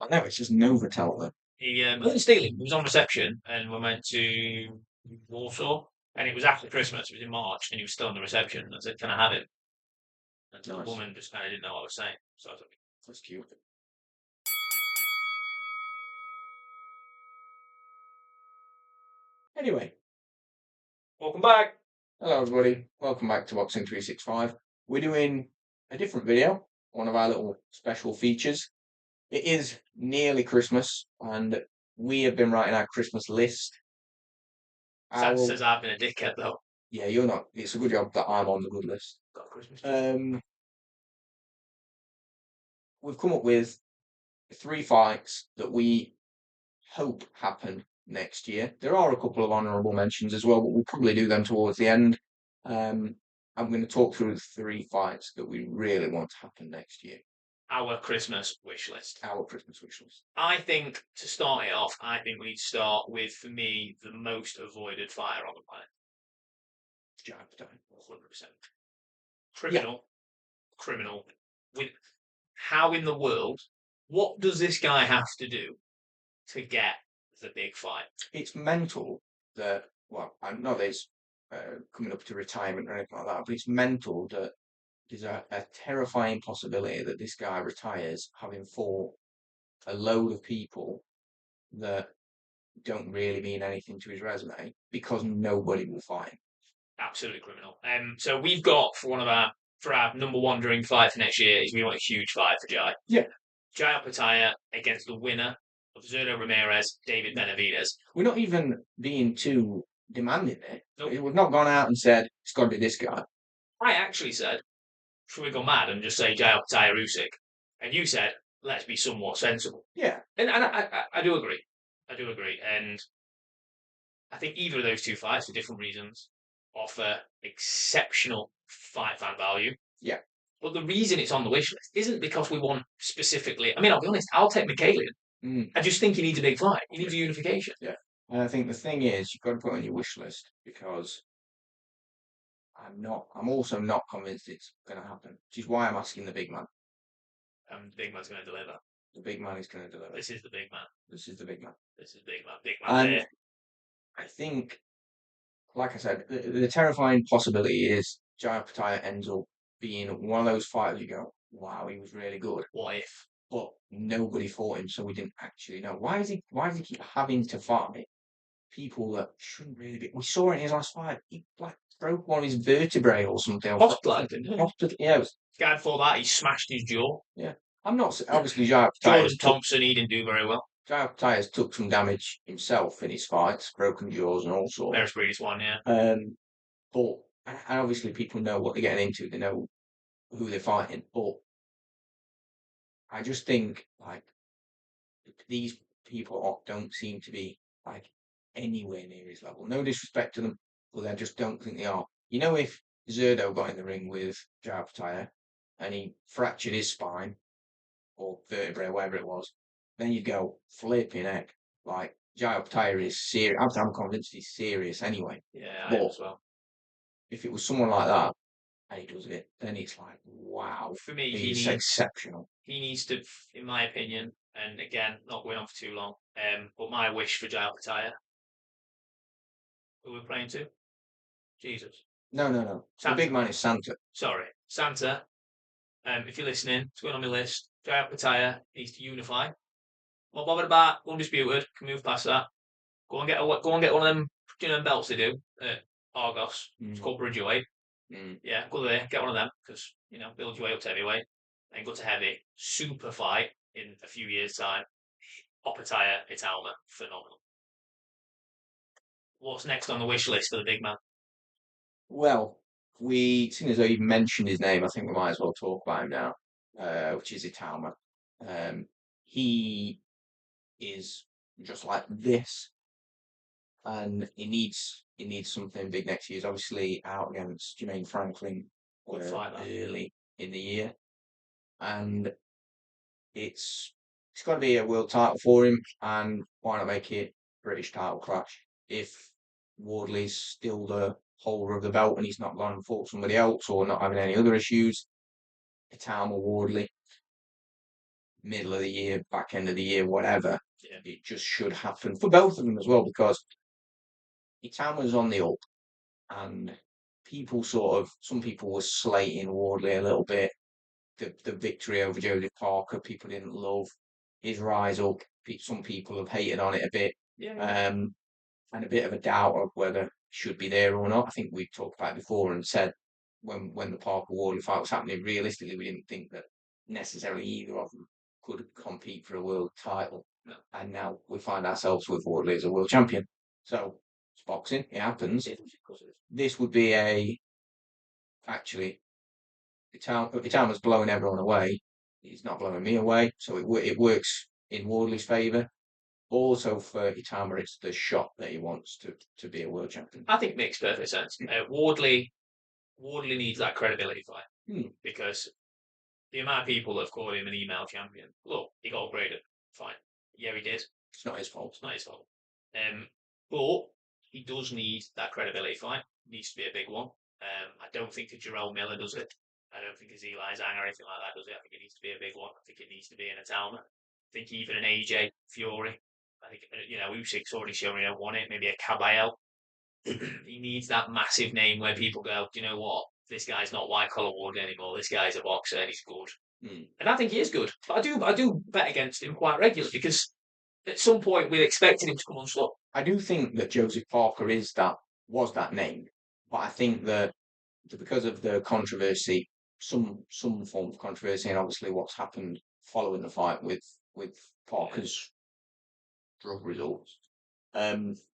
I know, it's just Novotel though. He wasn't stealing. He was on reception, and we went to Warsaw, and it was after Christmas. It was in March, and he was still on the reception. I said, "Can I have it?" And the Nice. woman just kind of didn't know what I was saying, so I took it. That's cute. Anyway, Welcome back. hello everybody. Welcome back to Boxing 365. We're doing a different video, one of our little special features. It is nearly Christmas, and we have been writing our Christmas list. Santa Our, says I've been a dickhead though. yeah, you're not. It's a good job that I'm on the good list. Got a Christmas tree. Um, we've come up with 3 fights that we hope happen next year. There are a couple of honourable mentions as well, but we'll probably do them towards the end. I'm going to talk through the 3 fights that we really want to happen next year. Our Christmas wish list. Our Christmas wish list. I think to start it off, I think we need to start with, for me, the most avoided fire on the planet. Giant potato. 100%. Criminal. Criminal. With how in the world, what does this guy have to do to get the big fight? It's mental that, well, I know there's coming up to retirement or anything like that, but it's mental that there's a terrifying possibility that this guy retires having fought a load of people that don't really mean anything to his resume because nobody will fight him. Absolutely criminal. So we've got for our number one dream fight for next year is we want a huge fight for Jai. Yeah. Jai Opetaia against the winner of Zerdo Ramirez, David Benavidez. We're not even being too demanding there. Nope. We've not gone out and said it's got to be this guy. I actually said, should we go mad and just say Jai Opetaia Usyk? And you said, let's be somewhat sensible. Yeah. And I do agree. I do agree. And I think either of those two fights, for different reasons, offer exceptional fight fan value. Yeah. But the reason it's on the wish list isn't because we want specifically. I mean, I'll be honest. I'll take Mikhailian. I just think he needs a big fight. He needs a unification. Yeah. And I think the thing is, you've got to put it on your wish list because I'm also not convinced it's going to happen, which is why I'm asking the big man. The big man's going to deliver. The big man is going to deliver. This is the big man. This is the big man. This is big man. Big man. And I think, like I said, the terrifying possibility is Jai Opetaia ends up being one of those fighters you go, wow, he was really good. What if? But nobody fought him, so we didn't actually know. Why does he keep having to fight people that shouldn't really be? We saw it in his last fight. He like broke one of his vertebrae or something. Hospitalized him. Yeah, it was, Guy before that, he smashed his jaw. yeah. I'm not obviously Jai Jordan Thompson, he didn't do very well. Jai Opetaia's took some damage himself in his fights, broken jaws and all sorts. Beres Breed's one, yeah. But and obviously people know what they're getting into. They know who they're fighting. But I just think like these people don't seem to be like anywhere near his level. No disrespect to them, but I just don't think they are. You know, if Zerdo got in the ring with Jai Opetaia and he fractured his spine or vertebrae, whatever it was, then you'd go flipping heck. Like Jai Opetaia is serious. I'm convinced he's serious anyway. Yeah, but I am as well. If it was someone like that and he does it, then it's like, wow. For me, he's exceptional. He needs to, in my opinion, and again, not going on for too long, but my wish for Jai Opetaia, who we're playing to? Jesus. No. The big man is Santa. Sorry, Santa. If you're listening, it's going on my list. Jai Opetaia needs to unify. Not bothered about undisputed. Can move past that. Go and get one of them, belts they do at Argos. It's called Bridgerweight. Yeah, go there, get one of them because build your way up to heavyweight and go to heavy. Super fight in a few years' time. Opetaia, Italma, phenomenal. What's next on the wish list for the big man? Well, seeing as though you mentioned his name, I think we might as well talk about him now, which is Italma. He is just like this, and he needs something big next year. He's obviously out against Jermaine Franklin early in the year, and it's got to be a world title for him, and why not make it British title clash? If Wardley's still the holder of the belt and he's not gone and fought somebody else or not having any other issues, Italma Wardley, middle of the year, back end of the year, whatever. Yeah. It just should happen for both of them as well, because Itama's on the up, and some people were slating Wardley a little bit. The victory over Joseph Parker, people didn't love his rise up. Some people have hated on it a bit. Yeah. And a bit of a doubt of whether he should be there or not. I think we talked about it before and said when the Parker Wardley fight was happening, realistically, we didn't think that necessarily either of them could compete for a world title. No. And now we find ourselves with Wardley as a world champion. So it's boxing, it happens. This would be actually, Itama's blowing everyone away. He's not blowing me away, so it works in Wardley's favour. Also for Itama, it's the shot that he wants to be a world champion. I think it makes perfect sense. Wardley needs that credibility fight because the amount of people that have called him an email champion. Look, he got upgraded. Fine. Yeah, he did. It's not his fault. It's not his fault. But he does need that credibility fight. It needs to be a big one. I don't think a Jerome Miller does it. I don't think a Eli Zhang or anything like that does it. I think it needs to be a big one. I think it needs to be an Itama. I think even an AJ Fury. I think, Usyk's already shown he don't want it. Maybe a Caballero. He needs that massive name where people go, do you know what? This guy's not white collar Ward anymore. This guy's a boxer and he's good. And I think he is good. But I do bet against him quite regularly because at some point we expected him to come on slow. I do think that Joseph Parker was that name. But I think that because of the controversy, some form of controversy, and obviously what's happened following the fight with Parker's drug results,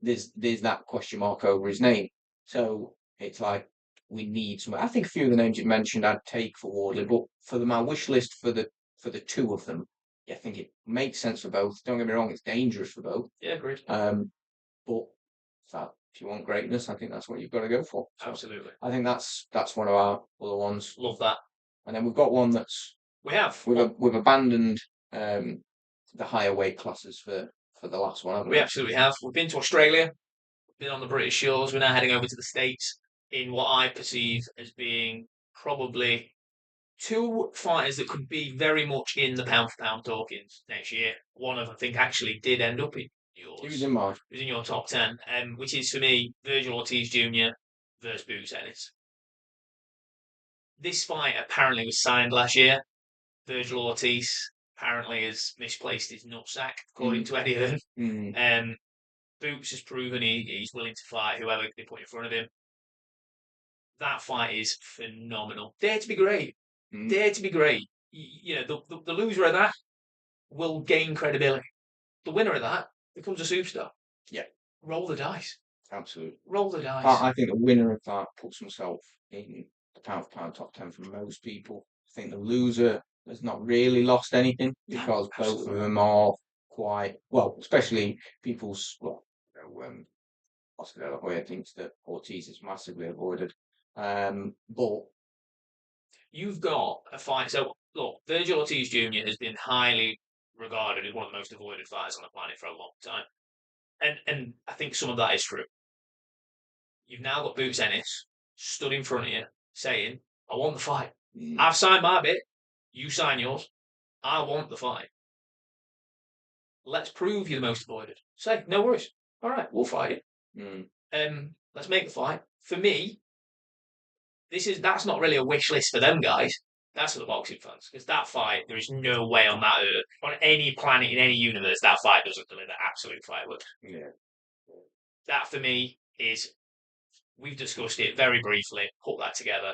there's that question mark over his name. So it's like we need some. I think a few of the names you mentioned I'd take for Wardley, but for my wish list for the two of them, I think it makes sense for both. Don't get me wrong, it's dangerous for both. Yeah, agreed. But if you want greatness, I think that's what you've got to go for. So absolutely. I think that's one of our other ones. Love that. And then we've got one we've abandoned the higher weight classes for the last one, haven't we? We absolutely have. We've been to Australia, been on the British shores. We're now heading over to the States in what I perceive as being probably two fighters that could be very much in the pound for pound talkings next year. One of them, I think, actually did end up in yours. He was in mine. He was in your top 10, which is for me Virgil Ortiz Jr. versus Boots Ennis. This fight apparently was signed last year. Virgil Ortiz apparently has misplaced his nutsack, according to Eddie Hearn. Boots has proven he's willing to fight whoever they put in front of him. That fight is phenomenal. Dare to be great. Dare to be great. The loser of that will gain credibility. The winner of that becomes a superstar. Yeah. Roll the dice. Absolutely. Roll the dice. I think the winner of that puts himself in the pound for pound top 10 for most people. I think the loser has not really lost anything because both of them are quite, well, especially people's, Oscar De La Hoya thinks that Ortiz is massively avoided. But you've got a fight. So, look, Virgil Ortiz Jr. has been highly regarded as one of the most avoided fighters on the planet for a long time. And I think some of that is true. You've now got Boots Ennis stood in front of you saying, I want the fight. I've signed my bit. You sign yours. I want the fight. Let's prove you're the most avoided. Say, no worries. All right, we'll fight you. Let's make the fight. For me, that's not really a wish list for them guys. That's for the boxing fans. Because that fight, there is no way on that earth, on any planet, in any universe, that fight doesn't deliver absolute fireworks. Yeah. That for me is, we've discussed it very briefly, put that together.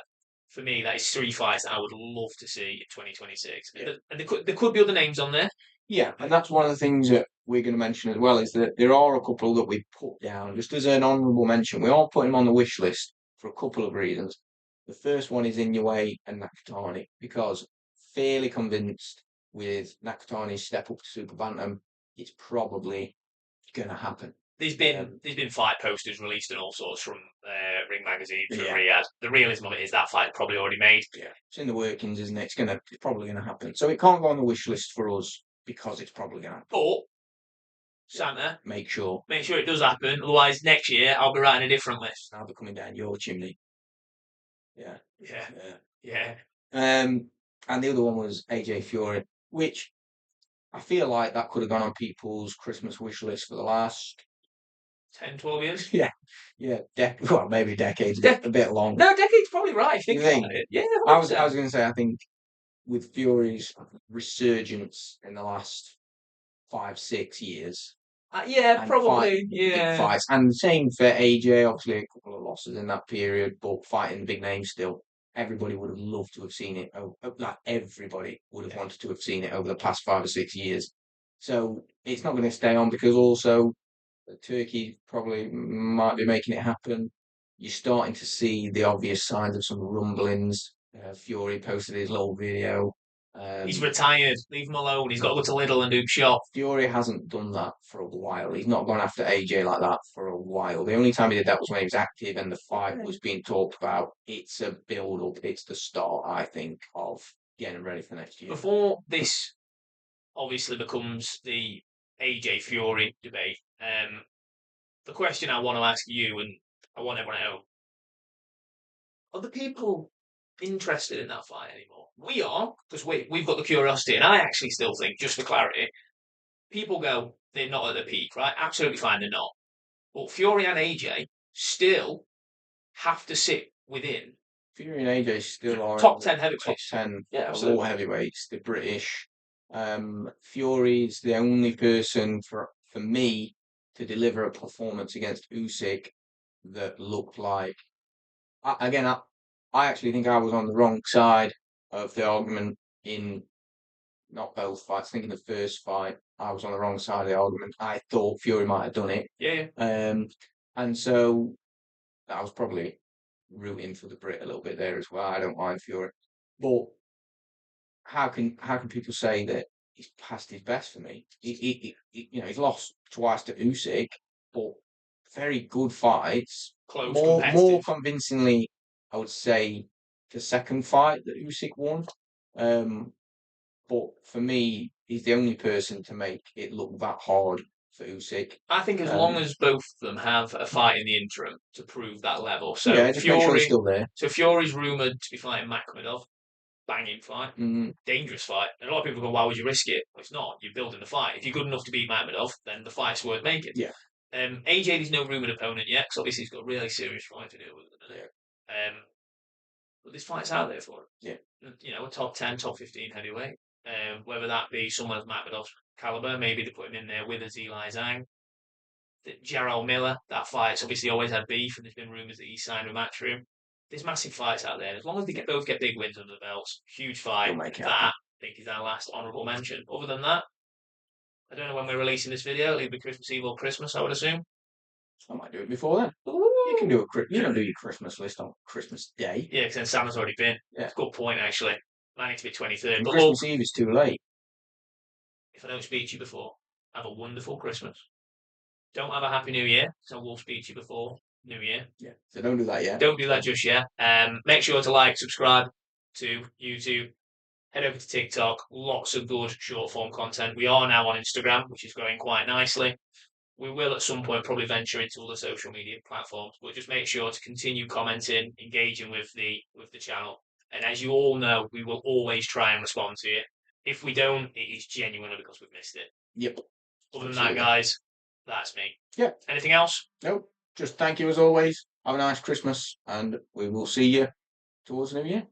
For me, that is three fights that I would love to see in 2026. Yeah. And there could be other names on there. Yeah, and that's one of the things that we're going to mention as well, is that there are a couple that we put down, just as an honourable mention. We are putting them on the wish list for a couple of reasons. The first one is Inoue and Nakatani, because fairly convinced with Nakatani's step up to Super Bantam, it's probably going to happen. There's been fight posters released and all sorts from Ring Magazine, from Riyadh. The realism of it is that fight probably already made. Yeah, it's in the workings, isn't it? It's probably going to happen. So it can't go on the wish list for us because it's probably going to happen. But Santa, make sure it does happen. Otherwise, next year I'll be writing a different list. I'll be coming down your chimney. Yeah. Yeah. And the other one was AJ Fury, which I feel like that could have gone on people's Christmas wish list for the last 10, 12 years. yeah, well, maybe decades, a bit long. No, decade's probably right. You Think think? about it. Yeah, I was 100%. going to say, I think with Fury's resurgence in the last 5, 6 years, Yeah, and probably. fighting big Yeah. fights, and same for AJ. Obviously, a couple of losses in that period, but fighting big names still. Everybody would have loved to have seen it. Like everybody would have wanted to have seen it over the past 5 or 6 years. So it's not going to stay on because also Turkey probably might be making it happen. You're starting to see the obvious signs of some rumblings. Fury posted his little video. He's retired. Leave him alone. He's got to go to Lidl and do shop. Fury hasn't done that for a while. He's not gone after AJ like that for a while. The only time he did that was when he was active and the fight was being talked about. It's a build up. It's the start, I think, of getting ready for next year. Before this obviously becomes the AJ Fury debate, the question I want to ask you, and I want everyone to know, are the people interested in that fight anymore? We are, because we've got the curiosity, and I actually still think, just for clarity, people go, they're not at the peak, right? Absolutely fine, they're not. But Fury and AJ still have to sit within Fury and AJ still are top 10 heavyweights. Top 10 Yeah, of all heavyweights. The British. Fury's the only person for me to deliver a performance against Usyk that looked like. I actually think I was on the wrong side of the argument in not both fights. I think in the first fight, I was on the wrong side of the argument. I thought Fury might have done it. Yeah. And so I was probably rooting for the Brit a little bit there as well. I don't mind Fury, but how can people say that he's past his best for me? He's lost twice to Usyk, but very good fights. Close, More convincingly, I would say the second fight that Usyk won. But for me, he's the only person to make it look that hard for Usyk. I think as long as both of them have a fight in the interim to prove that level. So yeah, just make sure he's still there. So Fury's rumoured to be fighting Makhmedov. Banging fight, dangerous fight. And a lot of people go, why would you risk it? Well, it's not. You're building the fight. If you're good enough to beat Makhmedov, then the fight's worth making. Yeah. AJ, there's no rumoured opponent yet, because obviously he's got a really serious fight to deal with at the minute. But this fight's out there for him. Yeah. You know, a top 10, top 15 heavyweight. Whether that be someone of Makhmedov's caliber, maybe they put him in there with a Zhilai Zhang. Jarrell Miller, that fight's obviously always had beef, and there's been rumours that he signed a match for him. There's massive fights out there. As long as they both get big wins under the belts, huge fight. That, I think, is our last honourable mention. Other than that, I don't know when we're releasing this video. It'll be Christmas Eve or Christmas, I would assume. I might do it before then. You can do you don't do your Christmas list on Christmas Day. Yeah, because then Santa's already been. Yeah. It's a good point, actually. I need to be 23rd. But Christmas Eve is too late. If I don't speak to you before, have a wonderful Christmas. Don't have a Happy New Year, so we'll speak to you before New Year. Yeah. So don't do that yet. Don't do that just yet. Make sure to like, subscribe to YouTube. Head over to TikTok. Lots of good short form content. We are now on Instagram, which is growing quite nicely. We will at some point probably venture into other social media platforms, but just make sure to continue commenting, engaging with the channel. And as you all know, we will always try and respond to you. If we don't, it is genuinely because we've missed it. Yep. Other than that, guys, that's me. Yeah. Anything else? Nope. Just thank you as always. Have a nice Christmas, and we will see you towards New Year.